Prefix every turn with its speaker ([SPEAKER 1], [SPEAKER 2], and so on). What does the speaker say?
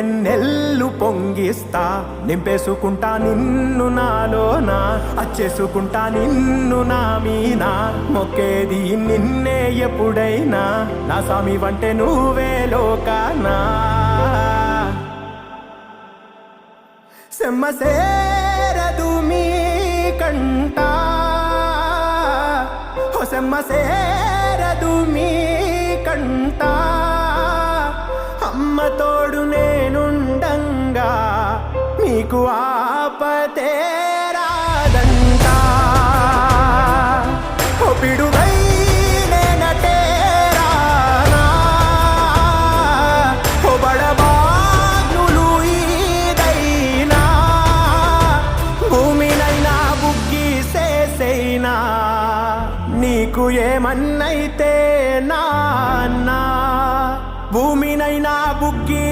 [SPEAKER 1] వెన్నెల్లు పొంగిస్తా, నింపేసుకుంటా నిన్ను నాలోనా, అచ్చేసుకుంటా నిన్ను నా మీనా, మొక్కేది నిన్నే ఎప్పుడైనా, నా సామి వంటే నువ్వే లోకానా. సెమ్మ సేరదు మీ కంట, సెమ్మ సేరదు మీ కంట, అమ్మ తోడు నేనుండంగా మీకు ఆపతే రాదంట. ఓ పిడుగై నేనటే రానా, ఓ బడబాగ్నులు ఈదైనా, భూమినైనా బుగ్గిసేసైనా, నీకు ఏమన్నైతే నాన్న, భూమినైనా బుగ్గి